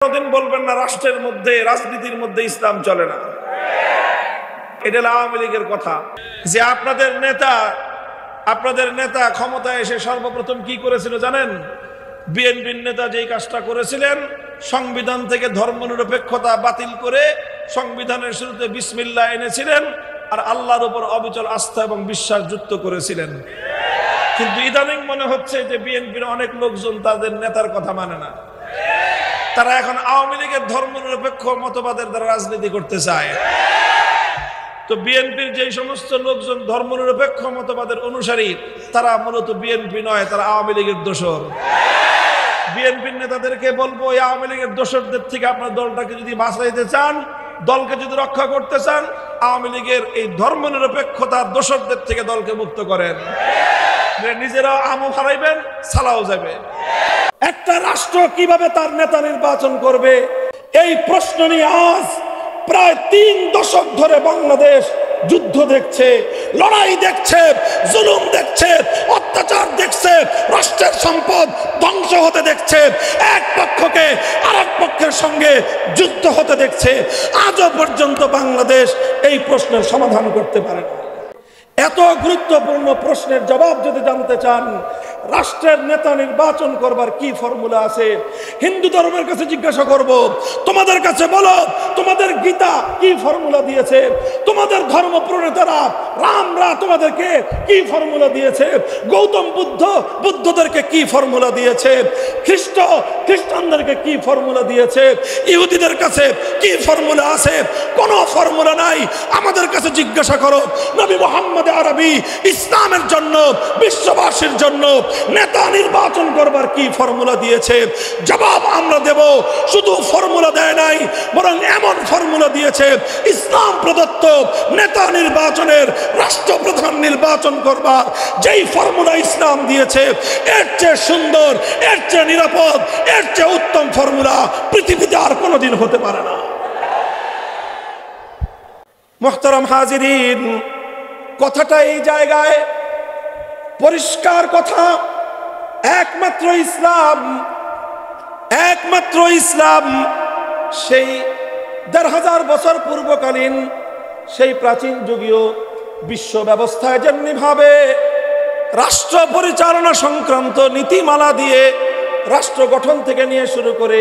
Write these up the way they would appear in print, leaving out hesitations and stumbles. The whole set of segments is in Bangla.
কোনদিন বলবেন না রাষ্ট্রের মধ্যে রাজনীতির মধ্যে ইসলাম চলে না। এটা হলো আওয়ামী লীগের কথা। যে আপনাদের নেতা ক্ষমতায় এসে সর্বপ্রথম কি করেছিল জানেন? বিএনপির নেতা যেই কাজটা করেছিলেন, সংবিধান থেকে ধর্মনিরপেক্ষতা বাতিল করে সংবিধানের শুরুতে বিসমিল্লাহ এনেছিলেন আর আল্লাহর উপর অবিচল আস্থা এবং বিশ্বাস যুক্ত করেছিলেন। কিন্তু ইদানিং মনে হচ্ছে যে বিএনপির অনেক লোকজন তাদের নেতার কথা মানে না। তারা এখন আওয়ামী লীগের ধর্মনিরপেক্ষ মতবাদের দ্বারা রাজনীতি করতে চায়। তো বিএনপির যে সমস্ত লোকজন ধর্মনিরপেক্ষ মতবাদের অনুসারী, তারা মূলত বিএনপি নয়, তারা আওয়ামী লীগের দোসর। বিএনপির নেতাদেরকে বলবো, এই আওয়ামী লীগের দোসরদের থেকে আপনার দলটাকে যদি বাঁচাইতে চান, দলকে যদি রক্ষা করতে চান, আওয়ামী লীগের এই ধর্মনিরপেক্ষতার দোসরদের থেকে দলকে মুক্ত করেন। নিজেরা আমও হারাইবেন, সালাও যাবে। একটা রাষ্ট্র কিভাবে তার নেতা নির্বাচন করবে, এই প্রশ্ন নিয়ে আজ প্রায় 3 দশক ধরে বাংলাদেশ যুদ্ধ দেখছে, লড়াই দেখছে, জুলুম দেখছে, অত্যাচার দেখছে, রাষ্ট্রের সম্পদ ধ্বংস হতে দেখছে, এক পক্ষকে আরেক পক্ষের সঙ্গে যুদ্ধ হতে দেখছে। আজও পর্যন্ত বাংলাদেশ এই প্রশ্নের সমাধান করতে পারে না। এত গুরুত্বপূর্ণ প্রশ্নের জবাব যদি জানতে চান, রাষ্ট্রের নেতা নির্বাচন করবার কি ফর্মুলা আছে? হিন্দু ধর্মের কাছে জিজ্ঞাসা করব, তোমাদের কাছে বলো, তোমাদের গীতা কি ফর্মুলা দিয়েছে? তোমাদের ধর্ম প্রণেতারা রামরা তোমাদেরকে কি ফর্মুলা দিয়েছে? গৌতম বুদ্ধদেরকে কি ফর্মুলা দিয়েছে? খ্রিস্টানদেরকে কি ফর্মুলা দিয়েছে? ইহুদিদের কাছে কি ফর্মুলা আছে? কোনো ফর্মুলা নাই। আমাদের কাছে জিজ্ঞাসা করো, নবী মুহাম্মদ আরবি ইসলামের জন্য, বিশ্ববাসীর জন্য নেতা নির্বাচন করবার কি ফর্মুলা দিয়েছে? জবাব আমরা দেব। শুধু ফর্মুলা দেয় নাই, বরং এমন ফর্মুলা দিয়েছে, ইসলাম প্রদত্ত নেতা নির্বাচনের, রাষ্ট্রপ্রধান নির্বাচন করবার যেই ফর্মুলা ইসলাম দিয়েছে, এর চেয়ে সুন্দর, এর চেয়ে নিরাপদ, এর চেয়ে উত্তম ফর্মুলা পৃথিবীতে আর কোনোদিন হতে পারে না। মুহতারাম হাজিরিন, কথাটা এই জায়গায় পরিষ্কার কথা। একমাত্র ইসলাম সেই ১৫০০ বছর পূর্বকালীন সেই প্রাচীন যুগীয় বিশ্ব ব্যবস্থায় যেমনি ভাবে রাষ্ট্র পরিচালনা সংক্রান্ত নীতিমালা দিয়ে রাষ্ট্র গঠন থেকে নিয়ে শুরু করে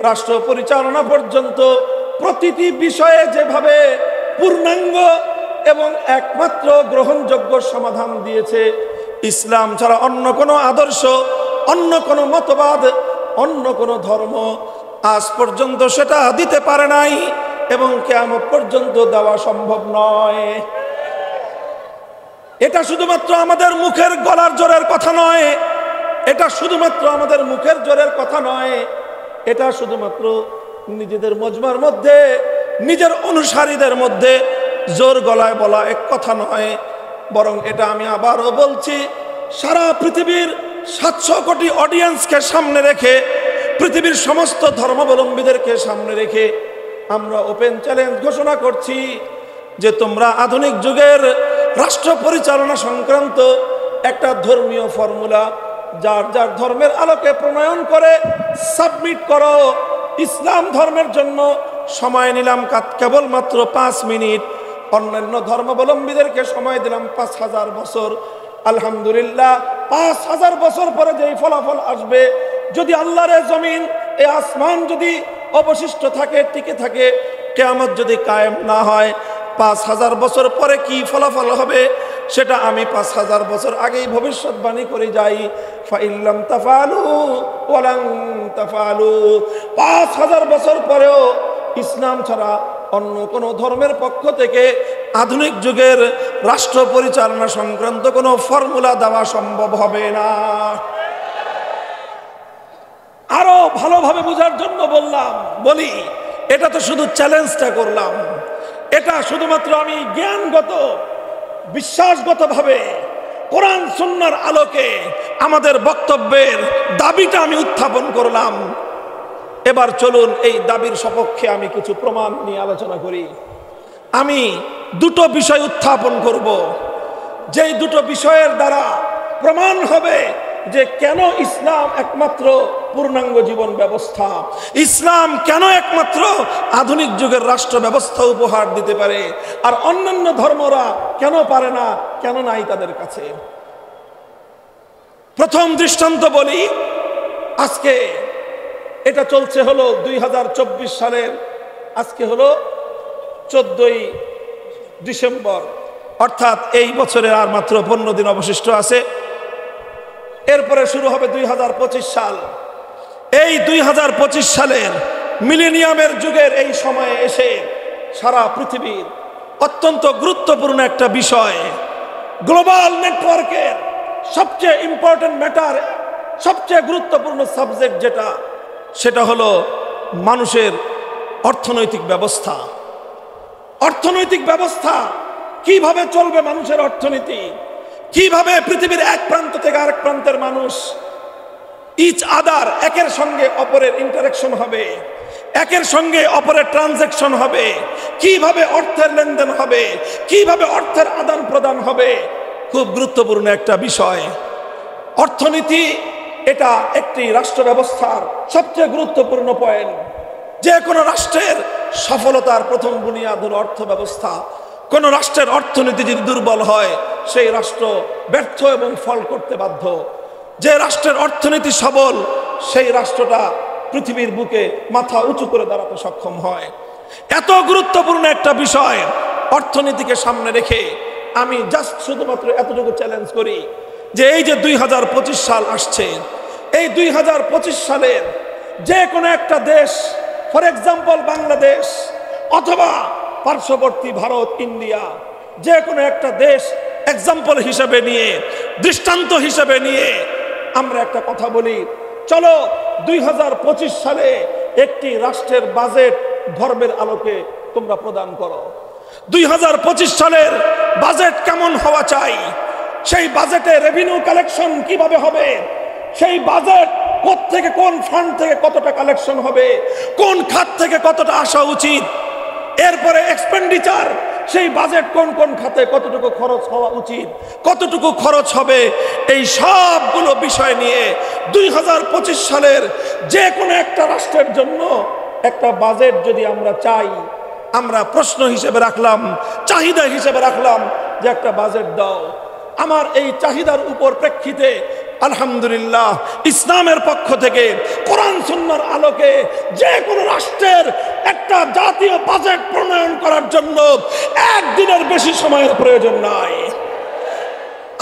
রাষ্ট্র পরিচালনা পর্যন্ত প্রতিটি বিষয়ে যেভাবে পূর্ণাঙ্গ এবং একমাত্র গ্রহণযোগ্য সমাধান দিয়েছে, ইসলাম ছাড়া অন্য কোনো আদর্শ, অন্য কোনো মতবাদ, অন্য কোনো ধর্ম আজ পর্যন্ত সেটা দিতে পারে নাই এবং কিয়ামত পর্যন্ত দেওয়া সম্ভব নয়। এটা শুধুমাত্র আমাদের মুখের গলার জোরের কথা নয়, এটা শুধুমাত্র আমাদের মুখের জোরের কথা নয়, এটা শুধুমাত্র নিজেদের মজমার মধ্যে, নিজের অনুসারীদের মধ্যে জোর গলায় বলা এক কথা নয়, বরং এটা আমি আবারও বলছি, সারা পৃথিবীর 700 কোটি অডিয়েন্সকে সামনে রেখে, পৃথিবীর সমস্ত ধর্মাবলম্বীদেরকে সামনে রেখে আমরা ওপেন চ্যালেঞ্জ ঘোষণা করছি যে তোমরা আধুনিক যুগের রাষ্ট্র পরিচালনা সংক্রান্ত একটা ধর্মীয় ফর্মুলা যার যার ধর্মের আলোকে প্রণয়ন করে সাবমিট করো। ইসলাম ধর্মের জন্য সময় নিলাম কেবলমাত্র 5 মিনিট, অন্যান্য ধর্মাবলম্বীদেরকে সময় দিলাম 5000 বছর। আলহামদুলিল্লাহ, 5000 বছর পরে যেই ফলাফল আসবে, যদি আল্লাহর জমিন, এই আসমান যদি অবশিষ্ট থাকে, টিকে থাকে, কিয়ামত যদি কায়েম না হয়, 5000 বছর পরে কি ফলাফল হবে সেটা আমি 5000 বছর আগেই ভবিষ্যৎবাণী করে যাই। ফাইল্লাম তাফালু ওয়ালান তাফালু, 5000 বছর পরেও ইসলাম ছাড়া অন্য কোনো ধর্মের পক্ষ থেকে আধুনিক যুগের রাষ্ট্র পরিচালনা সংক্রান্ত কোনো ফর্মুলা দেওয়া সম্ভব হবে না। আরো ভালোভাবে বোঝার জন্য বলি, এটা তো শুধু চ্যালেঞ্জটা করলাম, এটা শুধুমাত্র আমি জ্ঞানগত, বিশ্বাসগতভাবে কোরআন সুন্নাহর আলোকে আমাদের বক্তব্যের দাবিটা আমি উত্থাপন করলাম। এবার চলুন এই দাবির সপক্ষে আমি কিছু প্রমাণ নিয়ে আলোচনা করি। আমি 2টো বিষয় উত্থাপন করব, যেই 2টো বিষয়ের দ্বারা প্রমাণ হবে যে কেন ইসলাম একমাত্র পূর্ণাঙ্গ জীবন ব্যবস্থা, ইসলাম কেন একমাত্র আধুনিক যুগের রাষ্ট্র ব্যবস্থা উপহার দিতে পারে, আর অন্যান্য ধর্মরা কেন পারে না, কেন নাই তাদের কাছে। প্রথম দৃষ্টান্ত বলি, আজকে এটা চলছে হলো 2024 সালের, আজকে হলো 14ই ডিসেম্বর, অর্থাৎ এই বছরের আর মাত্র 15 দিন অবশিষ্ট আছে। এরপরে শুরু হবে 2025 সাল। এই 2025 সালের মিলেনিয়ামের যুগের এই সময়ে এসে সারা পৃথিবীর অত্যন্ত গুরুত্বপূর্ণ একটা বিষয়, গ্লোবাল নেটওয়ার্কের সবচেয়ে ইম্পর্টেন্ট ম্যাটার, সবচেয়ে গুরুত্বপূর্ণ সাবজেক্ট যেটা, সেটা হলো মানুষের অর্থনৈতিক ব্যবস্থা। অর্থনৈতিক ব্যবস্থা কিভাবে চলবে, মানুষের অর্থনীতি কিভাবে পৃথিবীর এক প্রান্ত থেকে আরেক প্রান্তের মানুষ ইচ আদার, একের সঙ্গে অপরের ইন্টারাকশন হবে, একের সঙ্গে অপরের ট্রানজ্যাকশন হবে, কিভাবে অর্থের লেনদেন হবে, কিভাবে অর্থের আদান প্রদান হবে, খুব গুরুত্বপূর্ণ একটা বিষয়। অর্থনীতি এটা একটি রাষ্ট্র ব্যবস্থার সবচেয়ে গুরুত্বপূর্ণ পয়েন্ট। যে কোনো রাষ্ট্রের সফলতার প্রথম বুনিয়াদ হলো অর্থ ব্যবস্থা। কোন রাষ্ট্রের অর্থনীতি যদি দুর্বল হয়, সেই রাষ্ট্র ব্যর্থ এবং ফল করতে বাধ্য। যে রাষ্ট্রের অর্থনীতি সবল, সেই রাষ্ট্রটা পৃথিবীর বুকে মাথা উঁচু করে দাঁড়াতে সক্ষম হয়। এত গুরুত্বপূর্ণ একটা বিষয় অর্থনীতিকে সামনে রেখে আমি জাস্ট শুধুমাত্র এতটুকু চ্যালেঞ্জ করি যে এই যে 2025 সাল আসছে, এই 2025 সালের যে কোনো একটা দেশ, ফর এক্সাম্পল বাংলাদেশ অথবা পার্শ্ববর্তী ভারত, ইন্ডিয়া, যে কোনো একটা দেশ এক্সাম্পল হিসেবে নিয়ে, দৃষ্টান্ত হিসেবে নিয়ে আমরা একটা কথা বলি, চলো 2025 সালে একটি রাষ্ট্রের বাজেট ধর্মের আলোকে তোমরা প্রদান করো। 2025 সালের বাজেট কেমন হওয়া চাই, সেই বাজেটে রেভিনিউ কালেকশন কিভাবে হবে, সেই বাজেট কোত্থেকে, কোন ফান্ড থেকে কতটা কালেকশন হবে, কোন খাত থেকে কতটা আসা উচিত, এরপরে এক্সপেন্ডিচার, সেই বাজেট কোন কোন খাতে কতটুকু খরচ হওয়া উচিত, কতটুকু খরচ হবে, এই সবগুলো বিষয় নিয়ে 2025 সালের যে কোনো একটা রাষ্ট্রের জন্য একটা বাজেট যদি আমরা চাই, আমরা প্রশ্ন হিসেবে রাখলাম, চাহিদা হিসেবে রাখলাম যে একটা বাজেট দাও। আমার এই চাহিদার উপর প্রেক্ষিতে আলহামদুলিল্লাহ ইসলামের পক্ষ থেকে কোরআন সুন্নাহর আলোকে যে কোনো রাষ্ট্রের একটা জাতীয় বাজেট প্রণয়ন করার জন্য একদিনের বেশি সময়ের প্রয়োজন নাই।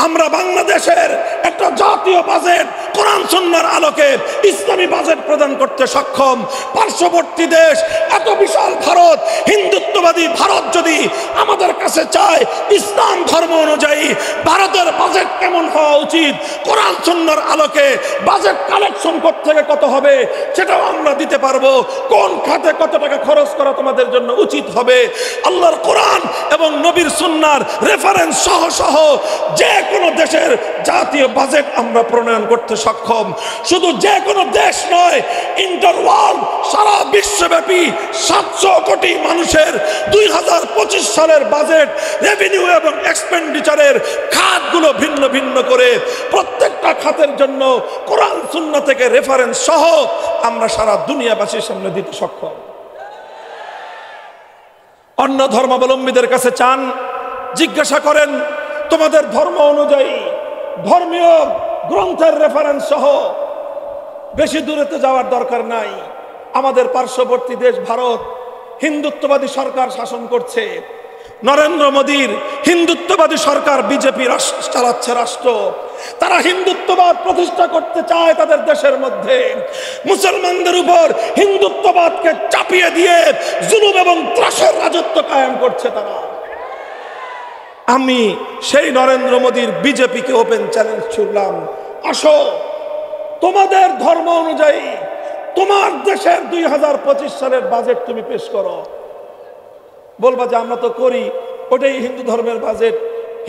আমরা বাংলাদেশের একটা জাতীয় বাজেট কোরআন সুন্নাহর আলোকে ইসলামী বাজেট প্রদান করতে সক্ষম। পার্শ্ববর্তী দেশ এত বিশাল ভারত, হিন্দুত্ববাদী ভারত যদি আমাদের কাছে চায় ইসলাম ধর্ম অনুযায়ী ভারতের বাজেট কেমন হওয়া উচিত, কোরআন সুন্নাহর আলোকে বাজেট কালেকশন করতে থেকে কত হবে সেটাও আমরা দিতে পারবো। কোন খাতে কত টাকা খরচ করা তোমাদের জন্য উচিত হবে, আল্লাহর কোরআন এবং নবীর সুন্নাহর রেফারেন্স সহ সহ যে কোনো দেশের জাতীয় বাজেট আমরা প্রণয়ন করতে সক্ষম। শুধু যে কোনো দেশ নয়, ইন্টার ওয়ার্ল্ড, সারা বিশ্বব্যাপী 700 কোটি মানুষের 2025 সালের বাজেট রেভিনিউ এবং এক্সপেন্ডিচারের খাতগুলো ভিন্ন ভিন্ন করে প্রত্যেকটা খাতের জন্য কোরআন সুন্নাহ থেকে রেফারেন্স সহ আমরা সারা দুনিয়াবাসীর সামনে দিতে সক্ষম। অন্য ধর্মাবলম্বীদের কাছে চান, জিজ্ঞাসা করেন তোমাদের ধর্ম অনুযায়ী ধর্মীয় গ্রন্থের রেফারেন্স সহ, বেশি দূরেতে যাওয়ার দরকার নাই। আমাদের পার্শ্ববর্তী দেশ ভারত হিন্দুত্ববাদী সরকার শাসন করছে, নরেন্দ্র মোদীর হিন্দুত্ববাদী সরকার, বিজেপি চালাচ্ছে রাষ্ট্র। তারা হিন্দুত্ববাদ প্রতিষ্ঠা করতে চায় তাদের দেশের মধ্যে, মুসলমানদের উপর হিন্দুত্ববাদকে চাপিয়ে দিয়ে জুলুম এবং ত্রাসের রাজত্ব কায়েম করছে তারা। আমি সেই নরেন্দ্র মোদীর বিজেপিকে ওপেন চ্যালেঞ্জ ছুড়লাম, আসো তোমাদের ধর্ম অনুযায়ী তোমার দেশের 2025 সালের বাজেট তুমি পেশ করো। বলবা যে আমরা তো করি, ওটাই হিন্দু ধর্মের বাজেট,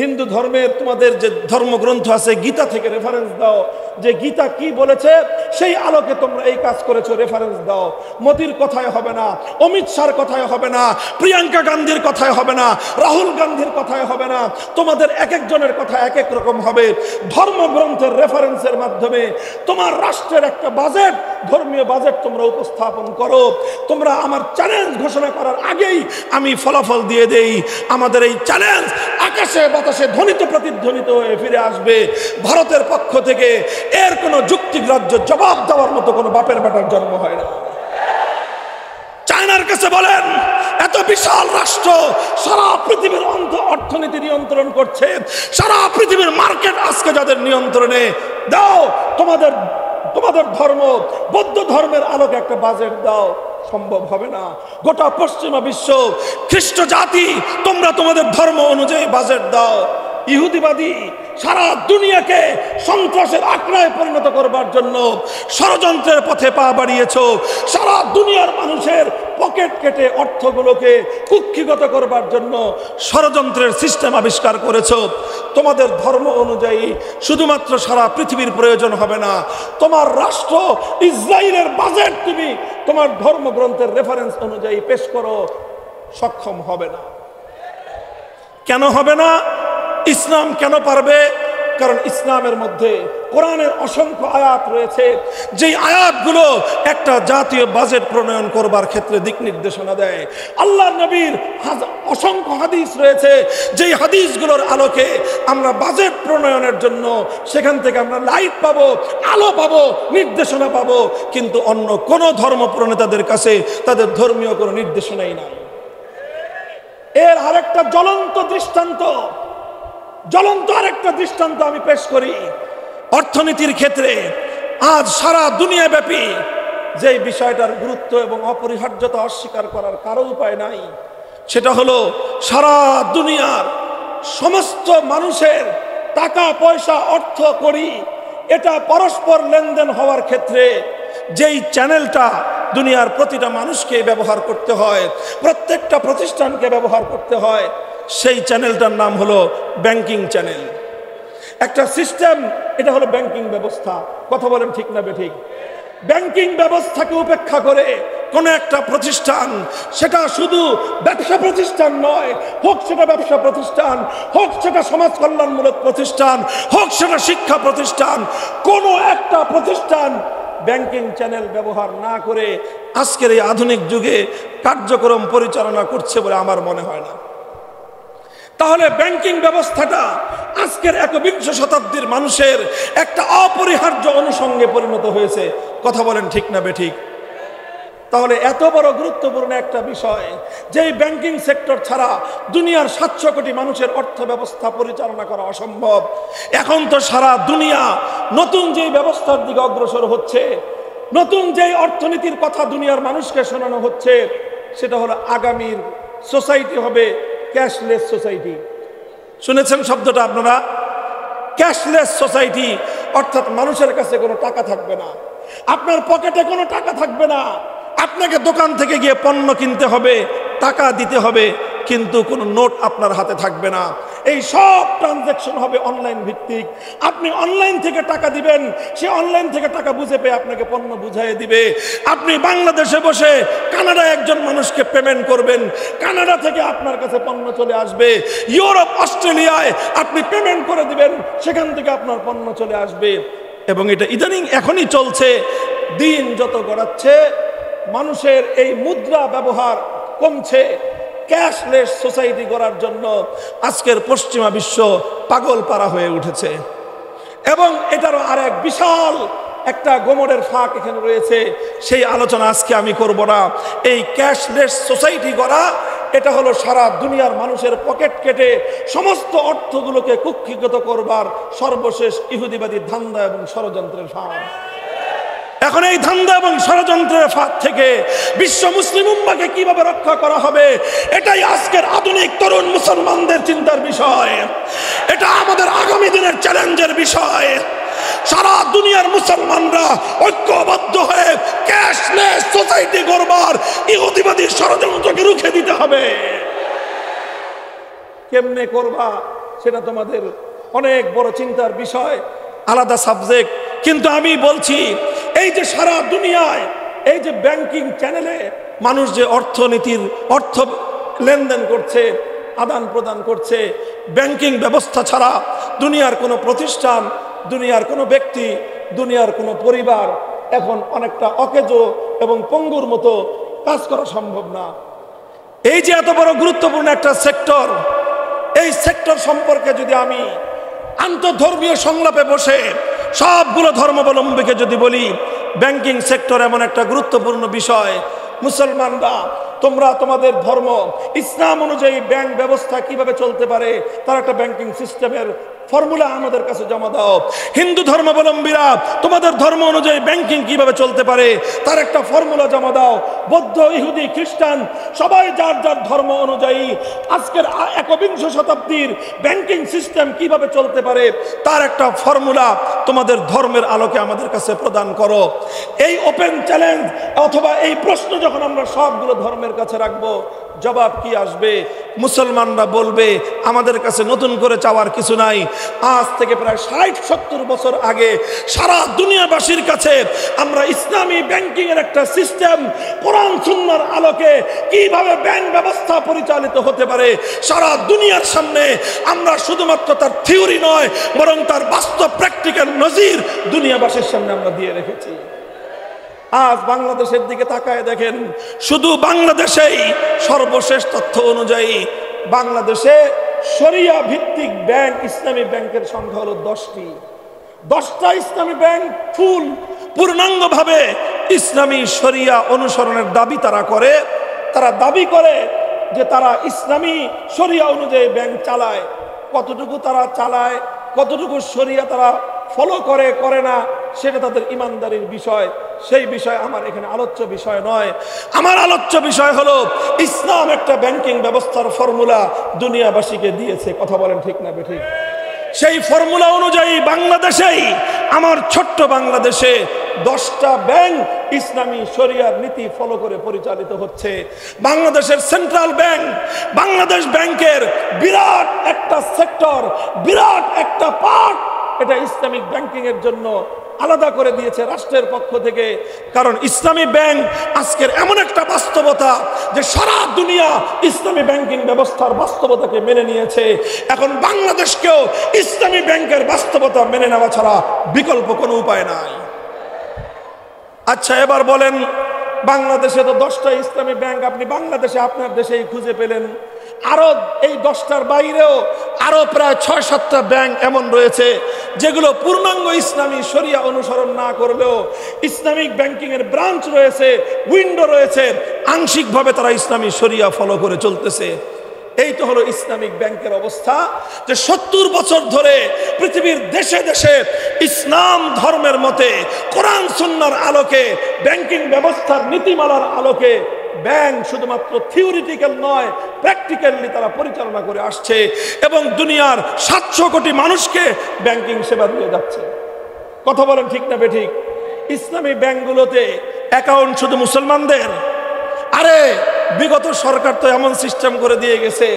হিন্দু ধর্মের তোমাদের যে ধর্মগ্রন্থ আছে গীতা থেকে রেফারেন্স দাও, যে গীতা কি বলেছে সেই আলোকে তোমরা এই কাজ করেছো, রেফারেন্স দাও। মোদির কথায় হবে না, অমিত শাহর কথায় হবে না, প্রিয়াঙ্কা গান্ধীর কথায় হবে না, রাহুল গান্ধীর কথায় হবে না, তোমাদের এক একজনের কথা এক এক রকম হবে। ধর্মগ্রন্থের রেফারেন্সের মাধ্যমে তোমার রাষ্ট্রের একটা বাজেট, ধর্মীয় বাজেট তোমরা উপস্থাপন করো। তোমরা আমার চ্যালেঞ্জ ঘোষণা করার আগেই আমি ফলাফল দিয়ে দেই, আমাদের এই চ্যালেঞ্জ আকাশে বাতাসে ধ্বনিত প্রতিধ্বনিত হয়ে ফিরে আসবে। ভারতের পক্ষ থেকে এর কোনো যুক্তিগ্রাহ্য জবাব দেওয়ার মতো কোনো বাপের বেটার জন্ম হয় না। চায়নার কাছে বলেন, এত বিশাল রাষ্ট্র সারা পৃথিবীর অর্থনীতি নিয়ন্ত্রণ করছে, সারা পৃথিবীর মার্কেট আজকে যাদের নিয়ন্ত্রণে, দাও তোমাদের ধর্ম, বৌদ্ধ ধর্মের আলোকে একটা বাজেট দাও। সম্ভব হবে না। গোটা পশ্চিমা বিশ্ব খ্রিস্ট জাতি, তোমরা তোমাদের ধর্ম অনুযায়ী বাজেট দাও। ইহুদিবাদী সারা দুনিয়াকে সন্ত্রাসের আখড়ায় পরিণত করবার জন্য ষড়যন্ত্রের পথে পা বাড়িয়েছ। সারা দুনিয়ার মানুষের পকেট কেটে অর্থগুলোকে কুক্ষিগত করবার জন্য ষড়যন্ত্রের সিস্টেম আবিষ্কার করেছ। তোমাদের ধর্ম অনুযায়ী শুধুমাত্র সারা পৃথিবীর প্রয়োজন হবে না, তোমার রাষ্ট্র ইসরায়েলের বাজেট তুমি তোমার ধর্মগ্রন্থের রেফারেন্স অনুযায়ী পেশ করো, সক্ষম হবে না। কেন হবে না? ইসলাম কেন পারবে? কারণ ইসলামের মধ্যে কোরআনের অসংখ্য আয়াত রয়েছে, যেই আয়াতগুলো একটা জাতীয় বাজেট প্রণয়ন করবার ক্ষেত্রে দিক নির্দেশনা দেয়। আল্লাহর নবীর অসংখ্য হাদিস রয়েছে, যেই হাদিসগুলোর আলোকে আমরা বাজেট প্রণয়নের জন্য সেখান থেকে আমরা লাইট পাবো, আলো পাবো, নির্দেশনা পাবো। কিন্তু অন্য কোনো ধর্ম প্রণেতাদের কাছে তাদের ধর্মীয় কোনো নির্দেশনাই নাই। এর আরেকটা জ্বলন্ত দৃষ্টান্ত আমি পেশ করি। অর্থনীতির ক্ষেত্রে আজ সারা দুনিয়া ব্যাপী যে বিষয়টার গুরুত্ব এবং অপরিহার্যতা অস্বীকার করার কারো উপায় নাই, সেটা হলো সারা দুনিয়ার সমস্ত মানুষের টাকা পয়সা অর্থ করি এটা পরস্পর লেনদেন হওয়ার ক্ষেত্রে যেই চ্যানেলটা দুনিয়ার প্রতিটা মানুষকে ব্যবহার করতে হয়, প্রত্যেকটা প্রতিষ্ঠানকে ব্যবহার করতে হয়, সেই চ্যানেলটার নাম হলো ব্যাংকিং চ্যানেল। একটা সিস্টেম, এটা হলো ব্যাংকিং ব্যবস্থা। কথা বলেন ঠিক না বেঠিক? ব্যাংকিং ব্যবস্থাকে উপেক্ষা করে কোন একটা প্রতিষ্ঠান, সেটা শুধু ব্যবসা প্রতিষ্ঠান নয়, হোক সেটা ব্যবসা প্রতিষ্ঠান, হোক সেটা সমাজ কল্যাণমূলক প্রতিষ্ঠান, হোক সেটা শিক্ষা প্রতিষ্ঠান, কোন একটা প্রতিষ্ঠান ব্যাংকিং চ্যানেল ব্যবহার না করে আজকের এই আধুনিক যুগে কার্যক্রম পরিচালনা করছে বলে আমার মনে হয় না। তাহলে ব্যাংকিং ব্যবস্থাটা আজকের 21 শতাব্দীর মানুষের একটা অপরিহার্য অনুষঙ্গে পরিণত হয়েছে। কথা বলেন ঠিক না বেঠিক? তাহলে এত বড় গুরুত্বপূর্ণ একটা বিষয়, যে ব্যাংকিং সেক্টর ছাড়া দুনিয়ার 700 কোটি মানুষের অর্থ ব্যবস্থা পরিচালনা করা অসম্ভব। এখন তো সারা দুনিয়া নতুন যে ব্যবস্থার দিকে অগ্রসর হচ্ছে, নতুন যে অর্থনীতির কথা দুনিয়ার মানুষকে শোনানো হচ্ছে, সেটা হলো আগামীর সোসাইটি হবে ক্যাশলেস সোসাইটি। শুনেছেন শব্দটা আপনারা? ক্যাশলেস সোসাইটি, অর্থাৎ মানুষের কাছে কোনো টাকা থাকবে না, আপনার পকেটে কোনো টাকা থাকবে না, আপনাকে দোকান থেকে গিয়ে পণ্য কিনতে হবে, টাকা দিতে হবে, কিন্তু কোনো নোট আপনার হাতে থাকবে না। এই সব ট্রানজ্যাকশন হবে অনলাইন ভিত্তিক। আপনি অনলাইন থেকে টাকা দিবেন, সে অনলাইন থেকে টাকা বুঝে পেয়ে আপনাকে পণ্য বুঝাই দিবে। আপনি বাংলাদেশে বসে কানাডায় একজন মানুষকে পেমেন্ট করবেন, কানাডা থেকে আপনার কাছে পণ্য চলে আসবে। ইউরোপ, অস্ট্রেলিয়ায় আপনি পেমেন্ট করে দিবেন, সেখান থেকে আপনার পণ্য চলে আসবে। এবং এটা ইদানিং এখনই চলছে। দিন যত গড়াচ্ছে মানুষের এই মুদ্রা ব্যবহার কমছে। ক্যাশলেস সোসাইটি গড়ার জন্য আজকের পশ্চিমা বিশ্ব পাগল পারা হয়ে উঠেছে। এবং এটারও আর এক বিশাল একটা গোমরের ফাঁক এখানে রয়েছে, সেই আলোচনা আজকে আমি করব না। এই ক্যাশলেস সোসাইটি গড়া, এটা হলো সারা দুনিয়ার মানুষের পকেট কেটে সমস্ত অর্থগুলোকে কুক্ষিগত করবার সর্বশেষ ইহুদিবাদী ধান্দা এবং ষড়যন্ত্রের ফাঁদ। এখন এই ধান্দা এবং ষড়যন্ত্রের ফাঁদ থেকে বিশ্ব মুসলিম উম্মাহকে কিভাবে রক্ষা করা হবে, এটাই আজকের আধুনিক তরুণ মুসলমানদের চিন্তার বিষয়। এটা আমাদের আগামী দিনের চ্যালেঞ্জের বিষয়। সারা দুনিয়ার মুসলমানরা ঐক্যবদ্ধ হয়ে ক্যাশলেস সোসাইটি গড়বার ইহুদিবাদী ষড়যন্ত্রকে রুখে দিতে হবে। কেমনে করবা? সেটা তোমাদের অনেক বড় চিন্তার বিষয়, আলাদা সাবজেক্ট। কিন্তু আমি বলছি, এই যে সারা দুনিয়ায় এই যে ব্যাংকিং চ্যানেলে মানুষ যে অর্থনীতির অর্থ লেনদেন করছে, আদান প্রদান করছে, ব্যাংকিং ব্যবস্থা ছাড়া দুনিয়ার কোনো প্রতিষ্ঠান, দুনিয়ার কোনো ব্যক্তি, দুনিয়ার কোনো পরিবার এখন অনেকটা অকেজো এবং পঙ্গুর মতো কাজ করা সম্ভব না। এই যে এত বড় গুরুত্বপূর্ণ একটা সেক্টর, এই সেক্টর সম্পর্কে যদি আমি আন্তঃধর্মীয় সংলাপে বসে সবগুলো ধর্মাবলম্বীকে যদি বলি, ব্যাংকিং সেক্টর এমন একটা গুরুত্বপূর্ণ বিষয়, মুসলমানরা তোমরা তোমাদের ধর্ম ইসলাম অনুযায়ী ব্যাংক ব্যবস্থা কিভাবে চলতে পারে তার একটা ব্যাংকিং সিস্টেমের ফর্মুলা আমাদের কাছে জমা দাও। হিন্দু ধর্মাবলম্বীরা তোমাদের ধর্ম অনুযায়ী ব্যাংকিং কিভাবে চলতে পারে তার একটা ফর্মুলা জমা দাও। বৌদ্ধ, ইহুদি, খ্রিস্টান সবাই যার যার ধর্ম অনুযায়ী আজকের 21 শতাব্দীর ব্যাংকিং সিস্টেম কিভাবে চলতে পারে তার একটা ফর্মুলা তোমাদের ধর্মের আলোকে আমাদের কাছে প্রদান করো। এই ওপেন চ্যালেঞ্জ অথবা এই প্রশ্ন যখন আমরা সবগুলো ধর্মের কাছে রাখবো, জবাব কি আসবে? মুসলমানরা বলবে আমাদের কাছে নতুন করে চাওয়ার কিছু নাই। আজ থেকে প্রায় 60-70 বছর আগে সারা দুনিয়াবাসীর কাছে আমরা ইসলামী ব্যাংকিং এর একটা সিস্টেম, কোরআন সুন্নাহর আলোকে কিভাবে ব্যাংক ব্যবস্থা পরিচালিত হতে পারে সারা দুনিয়ার সামনে আমরা শুধুমাত্র তার থিওরি নয় বরং তার বাস্তব প্র্যাকটিক্যাল নজির দুনিয়াবাসীর সামনে আমরা দিয়ে রেখেছি। আজ বাংলাদেশের দিকে তাকায় দেখেন, শুধু বাংলাদেশেই সর্বশেষ তথ্য অনুযায়ী বাংলাদেশে শরিয়া ভিত্তিক ব্যাংক, ইসলামী ব্যাংকের সংখ্যা হলো 10টা ইসলামী ব্যাংক পূর্ণাঙ্গভাবে ইসলামী শরিয়া অনুসরণের দাবি তারা করে। তারা দাবি করে যে তারা ইসলামী শরিয়া অনুযায়ী ব্যাংক চালায়। কতটুকু তারা চালায়, কতটুকু শরিয়া তারা ফলো করে করে না, সেটা তাদের ইমানদারির বিষয়। সেই বিষয় আমার এখানে আলোচ্য বিষয় নয়। আমার আলোচ্য বিষয় হলো ইসলাম একটা ব্যাংকিং ব্যবস্থার ফর্মুলা দুনিয়াবাসীকে দিয়েছে। কথা বলেন ঠিক না বেঠিক? সেই ফর্মুলা অনুযায়ী বাংলাদেশেই, আমার ছোট্ট বাংলাদেশে 10টা ব্যাংক ইসলামী শরিয়ার নীতি ফলো করে পরিচালিত হচ্ছে। বাংলাদেশের সেন্ট্রাল ব্যাংক, বাংলাদেশ ব্যাংকের বিরাট একটা সেক্টর, বিরাট একটা পার্ট এটা ইসলামিক ব্যাংকিং এর জন্য আলাদা করে দিয়েছে রাষ্ট্রের পক্ষ থেকে। কারণ ইসলামী ব্যাংক আজকের এমন একটা বাস্তবতা যে সারা দুনিয়া ইসলামী ব্যাংকিং ব্যবস্থার বাস্তবতাকে মেনে নিয়েছে। এখন বাংলাদেশকেও ইসলামী ব্যাংকের বাস্তবতা মেনে নেওয়া ছাড়া বিকল্প কোনো উপায় নাই। আচ্ছা, এবার বলেন, বাংলাদেশে তো 10টা ইসলামী ব্যাংক আপনি বাংলাদেশে আপনার দেশেই খুঁজে পেলেন। আরো এই 10টার বাইরেও আরো প্রায় 6-7টা ব্যাংক এমন রয়েছে যেগুলো পূর্ণাঙ্গ ইসলামী শরিয়া অনুসরণ না করলেও ইসলামিক ব্যাংকিং এর ব্রাঞ্চ রয়েছে, উইন্ডো রয়েছে, আংশিকভাবে তারা ইসলামী শরিয়া ফলো করে চলতেছে। এই তো হলো ইসলামিক ব্যাংকের অবস্থা, যে 70 বছর ধরে পৃথিবীর দেশে দেশে ইসলাম ধর্মের মতে কোরআন সুন্নাহর আলোকে ব্যাংকিং ব্যবস্থার নীতিমালার আলোকে ব্যাংক শুধুমাত্র থিওরিটিক্যাল নয়, প্র্যাকটিক্যালি তারা পরিচালনা করে আসছে এবং দুনিয়ার 700 কোটি মানুষকে ব্যাংকিং সেবা দিয়ে যাচ্ছে। কথা বলেন ঠিক না বেঠিক? ইসলামী ব্যাংকগুলোতে অ্যাকাউন্ট শুধু মুসলমানদের? আরে বিগত সরকার তো এমন সিস্টেম করে দিয়ে গেছে,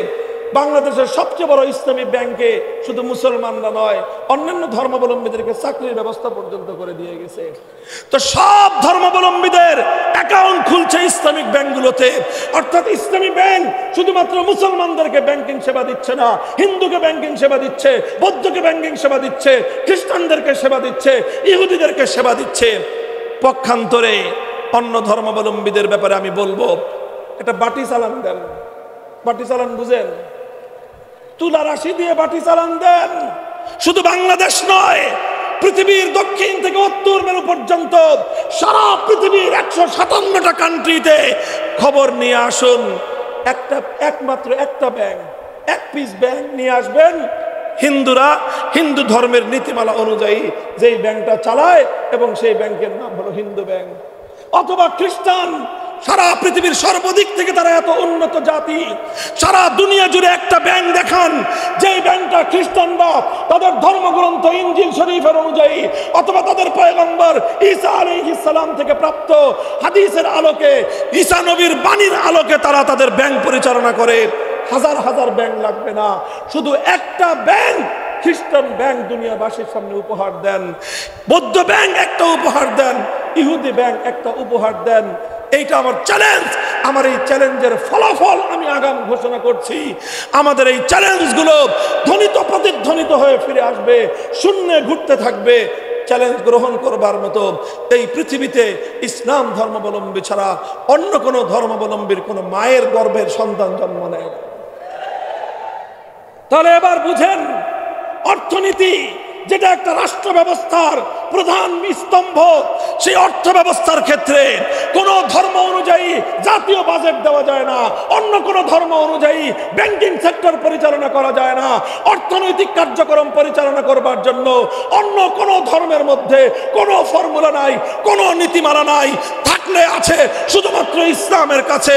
বাংলাদেশের সবচেয়ে বড় ইসলামী ব্যাংকে শুধু মুসলমানরা নয়, অন্যান্য ধর্মাবলম্বীদেরকে চাকরির ব্যবস্থা পর্যন্ত করে দিয়ে গেছে। তো সব ধর্মাবলম্বীদের অ্যাকাউন্ট খুলছে ইসলামিক ব্যাংকগুলোতে। অর্থাৎ ইসলামী ব্যাংক শুধুমাত্র মুসলমানদেরকে ব্যাংকিং সেবা দিচ্ছে না, হিন্দুকে ব্যাংকিং সেবা দিচ্ছে, বৌদ্ধকে ব্যাংকিং সেবা দিচ্ছে, খ্রিস্টানদেরকে সেবা দিচ্ছে, ইহুদিদেরকে সেবা দিচ্ছে। পক্ষান্তরে অন্য ধর্মাবলম্বীদের ব্যাপারে আমি বলবো, একটা বাটি চালান দেন। বাটি চালান বুঝেন? তুলা রাশি দিয়ে বাটি চালান দেন। শুধু বাংলাদেশ নয়, পৃথিবীর দক্ষিণ থেকে উত্তর মেরু পর্যন্ত সারা পৃথিবীর 157টা কান্ট্রিতে খবর নিয়ে আসুন। একমাত্র একটা ব্যাংক, এক পিস ব্যাংক নিয়ে আসবেন, হিন্দুরা হিন্দু ধর্মের নীতিমালা অনুযায়ী যেই ব্যাংকটা চালায় এবং সেই ব্যাংকের নাম হলো হিন্দু ব্যাংক। অথবা খ্রিস্টান, সারা পৃথিবীর সর্বদিক থেকে তারা এত উন্নত জাতি, সারা দুনিয়া জুড়ে একটা ব্যাংক দেখান যেই ব্যাংকটা খ্রিস্টানরা তাদের ধর্মগ্রন্থ ইনজিল শরীফের অনুযায়ী অথবা তাদের পয়গম্বর ঈসা আলাইহিস সালাম থেকে প্রাপ্ত হাদিসের আলোকে, ঈসা নবীর বাণীর আলোকে তারা তাদের ব্যাংক পরিচালনা করে। হাজার হাজার ব্যাংক লাগবে না, শুধু একটা ব্যাংক, খ্রিস্টান ব্যাংক দুনিয়াবাসীর সামনে উপহার দেন, বৌদ্ধ ব্যাংক একটা উপহার দেন, ইহুদি ব্যাংক একটা উপহার দেন। এইটা আমার চ্যালেঞ্জ। আমার এই চ্যালেঞ্জের ফলাফল আমি আগাম ঘোষণা করছি। আমাদের এই চ্যালেঞ্জগুলো ধ্বনিত প্রতিধ্বনিত হয়ে ফিরে আসবে, শূন্যে ঘুরতে থাকবে। চ্যালেঞ্জ গ্রহণ করবার মতো এই পৃথিবীতে ইসলাম ধর্মাবলম্বী ছাড়া অন্য কোনো ধর্মাবলম্বীর কোনো মায়ের গর্ভের সন্তান জন্ম নেয় না। তাহলে এবার বুঝেন, অর্থনীতি যেটা একটা রাষ্ট্র ব্যবস্থার প্রধান স্তম্ভ, সেই অর্থ ব্যবস্থার ক্ষেত্রে কোন ধর্ম অনুযায়ী জাতীয় বাজেট দেওয়া যায় না, অন্য কোন ধর্ম অনুযায়ী ব্যাংকিং সেক্টর পরিচালনা করা যায় না। অর্থনৈতিক কার্যক্রম পরিচালনা করবার জন্য অন্য কোন ধর্মের মধ্যে কোনো ফর্মুলা নাই, কোনো নীতিমালা নাই। থাকলে আছে শুধুমাত্র ইসলামের কাছে,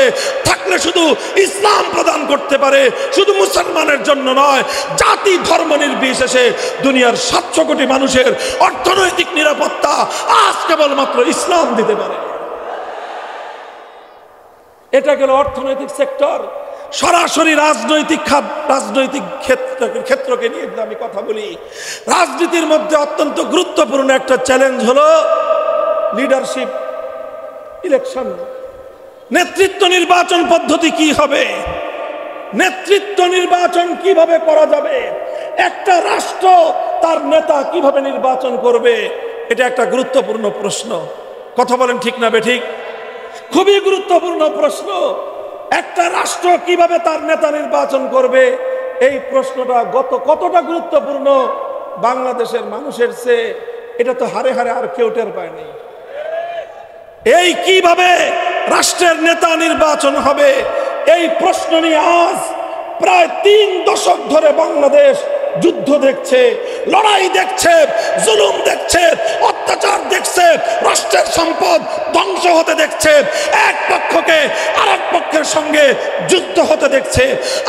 থাকলে শুধু ইসলাম প্রদান করতে পারে, শুধু মুসলমানের জন্য নয়, জাতি ধর্ম নির্বিশেষে দুনিয়ার 700 কোটি মানুষের অর্থনৈতিক নিরাপত্তা আজ কেবলমাত্র ইসলাম দিতে পারে। এটা গেল অর্থনৈতিক সেক্টর। সরাসরি রাজনৈতিক ক্ষেত্রকে নিয়ে আমি কথা বলি। রাজনীতির মধ্যে অত্যন্ত গুরুত্বপূর্ণ একটা চ্যালেঞ্জ হলো লিডারশিপ ইলেকশন। নেতৃত্ব নির্বাচন পদ্ধতি কি হবে, নেতৃত্ব নির্বাচন কিভাবে করা যাবে, একটা রাষ্ট্র তার নেতা কিভাবে নির্বাচন করবে, এটা একটা গুরুত্বপূর্ণ প্রশ্ন। কথা বলেন ঠিক না বেঠিক? খুবই গুরুত্বপূর্ণ প্রশ্ন। একটা রাষ্ট্র কিভাবে তার নেতা নির্বাচন করবে, এই প্রশ্নটা কতটা গুরুত্বপূর্ণ বাংলাদেশের মানুষের চেয়ে এটা তো হারে হারে আর কেউ টের পায় নাই। এই কিভাবে রাষ্ট্রের নেতা নির্বাচন হবে, এই প্রশ্ন নিয়ে আজ প্রায় 3 দশক ধরে বাংলাদেশ যুদ্ধ দেখছে, লড়াই দেখছে, জুলুম দেখছে, অত্যাচার দেখছে, রাষ্ট্রের সম্পদ ধ্বংস হতে দেখছে, এক পক্ষকে আরেক পক্ষের সঙ্গে যুদ্ধ হতে দেখছে।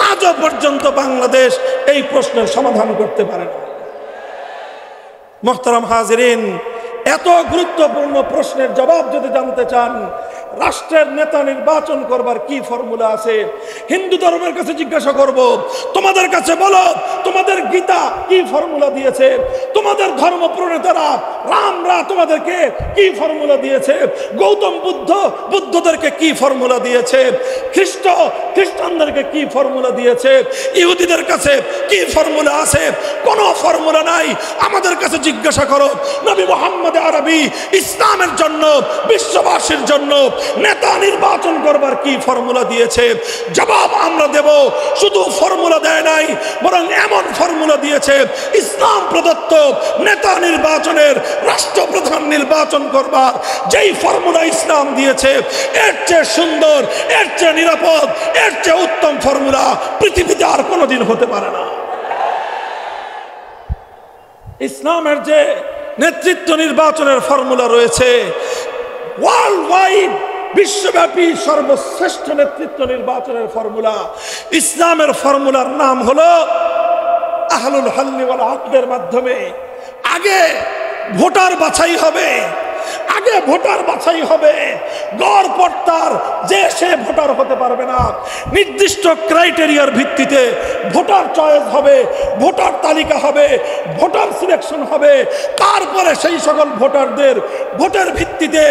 আজও পর্যন্ত বাংলাদেশ এই প্রশ্নের সমাধান করতে পারে না। মুহতারাম হাজিরিন, এত গুরুত্বপূর্ণ প্রশ্নের জবাব যদি জানতে চান, রাষ্ট্রের নেতা নির্বাচন করবার কি ফর্মুলা আছে, হিন্দু ধর্মের কাছে জিজ্ঞাসা করব, তোমাদের কাছে বলো তোমাদের গীতা কি ফর্মুলা দিয়েছে, তোমাদের ধর্ম প্রণেতারা রামরা তোমাদেরকে কি ফর্মুলা দিয়েছে, গৌতম বুদ্ধদেরকে কি ফর্মুলা দিয়েছে, খ্রিস্টানদেরকে কি ফর্মুলা দিয়েছে, ইহুদিদের কাছে কি ফর্মুলা আছে? কোনো ফর্মুলা নাই। আমাদের কাছে জিজ্ঞাসা করো নবী মুহাম্মদ আরবি ইসলামের জন্য, বিশ্ববাসীর জন্য নেতা নির্বাচন করবার কি ফর্মুলা দিয়েছে? জবাব আমরা দেব। শুধু ফর্মুলা দেয় নাই, বরং এমন ফর্মুলা দিয়েছে ইসলাম প্রদত্ত নেতা নির্বাচনের, রাষ্ট্রপ্রধান নির্বাচন করবার যেই ফর্মুলা ইসলাম দিয়েছে, এর চেয়ে সুন্দর, এর চেয়ে নিরাপদ, এর চেয়ে উত্তম ফর্মুলা পৃথিবীতে আর কোনোদিন হতে পারে না। ইসলামের যে নেতৃত্ব নির্বাচনের ফর্মুলা রয়েছে, ওয়ার্ল্ড ওয়াইড বিশ্বব্যাপী সর্বশ্রেষ্ঠ নেতৃত্ব নির্বাচনের ফর্মুলা, ইসলামের ফর্মুলার নাম হলো আহলুল হাল্লি ওয়াল আকদের মাধ্যমে আগে ভোটার বাছাই হবে, আগে ভোটার বাছাই হবে। গড়পড়তার যে সে ভোটার হতে পারবে না, নির্দিষ্ট ক্রাইটেরিয়ার ভিত্তিতে ভোটার চয়েস হবে, ভোটার তালিকা হবে, ভোটার সিলেকশন হবে। তারপরে সেই সকল ভোটারদের ভোটের ভিত্তিতে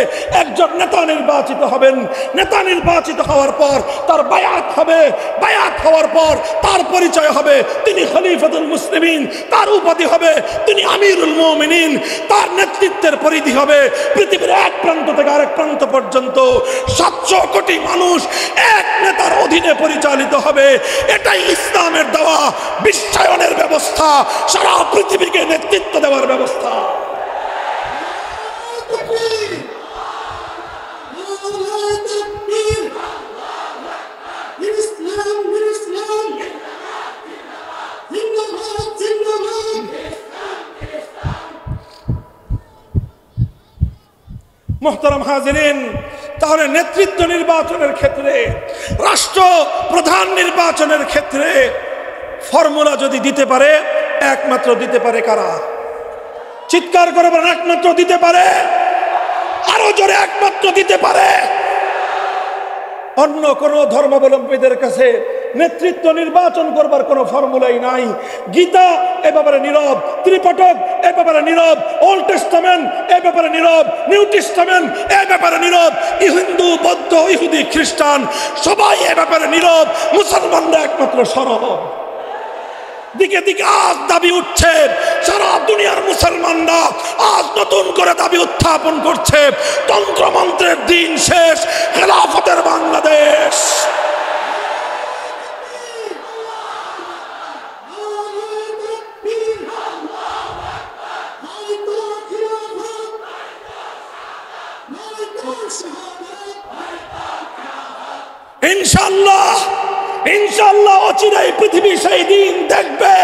একজন নেতা নির্বাচিত হবেন। নেতা নির্বাচিত হওয়ার পর তার বায়াত হবে, বায়াত হওয়ার পর তার পরিচয় হবে তিনি খলিফাতুল মুসলিমিন, তার উপাধি হবে তিনি আমিরুল মুমিনিন, তার নেতৃত্বের পরিধি হবে পৃথিবীর এক প্রান্ত থেকে আরেক প্রান্ত পর্যন্ত 700 কোটি মানুষ এক নেতার অধীনে পরিচালিত হবে। এটাই ইসলামের দেওয়া বিশ্বায়নের ব্যবস্থা, সারা পৃথিবীকে নেতৃত্ব দেওয়ার ব্যবস্থা। মুহতারাম হাজিরিন, তাহলে নেতৃত্ব নির্বাচনের ক্ষেত্রে, রাষ্ট্র প্রধান নির্বাচনের ক্ষেত্রে ফর্মুলা যদি দিতে পারে, একমাত্র দিতে পারে কারা? চিৎকার করে বলেন, একমাত্র দিতে পারে, আরো জোরে একমাত্র দিতে পারে। অন্য কোন ধর্মাবলম্বীদের কাছে নেতৃত্ব নির্বাচন করবার কোনো ফর্মুলাই নাই। গীতা এ ব্যাপারে নীরব, ত্রিপিটক এ ব্যাপারে নীরব, ওল্ড টেস্টামেন্ট এ ব্যাপারে নীরব, নিউ টেস্টামেন্ট এ ব্যাপারে নীরব, হিন্দু বৌদ্ধ ইহুদি খ্রিস্টান সবাই এ ব্যাপারে নীরব, মুসলমানরা একমাত্র সরব। দিকে দিকে আজ দাবি উঠছে, সারা দুনিয়ার মুসলমানরা আজ নতুন করে দাবি উত্থাপন করছে, তন্ত্রমন্ত্রের দিন শেষ, খেলাফতের বাংলাদেশ। ইনশাআল্লাহ ইনশাআল্লাহ অচিরেই পৃথিবী সেই দিন দেখবে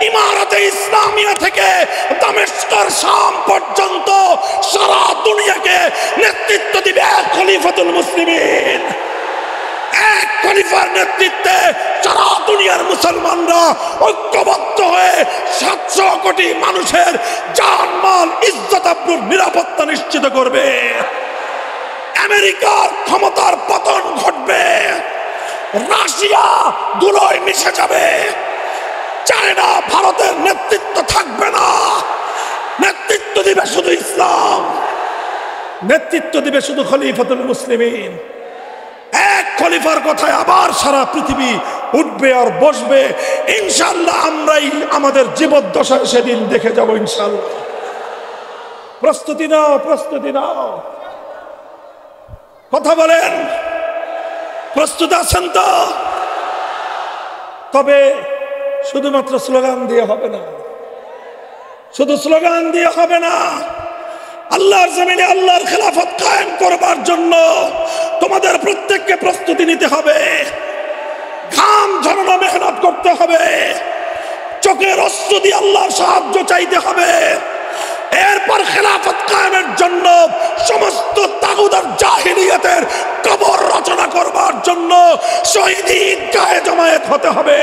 ইমারতে ইসলামিয়া থেকে দামেস্কের শাম পর্যন্ত সারা দুনিয়াকে নেতৃত্ব দিবে এক খলিফাতুল মুসলিমিন। এক খলিফার নেতৃত্বে সারা দুনিয়ার মুসলমানরা ঐক্যবদ্ধ হয়ে 700 কোটি মানুষের জানমাল ইজ্জত আবরুর নিরাপত্তা নিশ্চিত করবে। আমেরিকার ক্ষমতার পতন ঘটবে, রাশিয়া ধুলোয় মিশে যাবে, চায়না ভারতের নেতৃত্ব থাকবে না, নেতৃত্ব দিবে শুধু ইসলাম, নেতৃত্ব দিবে শুধু খলিফাতুল মুসলিমিন। এক খলিফার কথায় আবার সারা পৃথিবী উঠবে আর বসবে। ইনশাআল্লাহ আমরাই আমাদের জীবদ্দশায় সেদিন দেখে যাব ইনশাআল্লাহ। প্রস্তুতি নাও, প্রস্তুতি নাও, কথা বলেন, প্রস্তুত আছেন তো? তবে শুধুমাত্র স্লোগান দিয়ে হবে না, শুধু স্লোগান দিয়ে হবে না। আল্লাহর জমিনে আল্লাহর খেলাফত কায়েম করবার জন্য তোমাদের প্রত্যেককে প্রস্তুতি নিতে হবে, ঘাম ঝরানো মেহনত করতে হবে, চোখের অশ্রু দিয়ে আল্লাহর সাহায্য চাইতে হবে। এরপর খেলাফত কায়েমের জন্য সমস্ত তাগুত আর জাহিলিয়াতের কবর রচনা করবার জন্য শহীদ ঈদগাহে জমায়েত হতে হবে।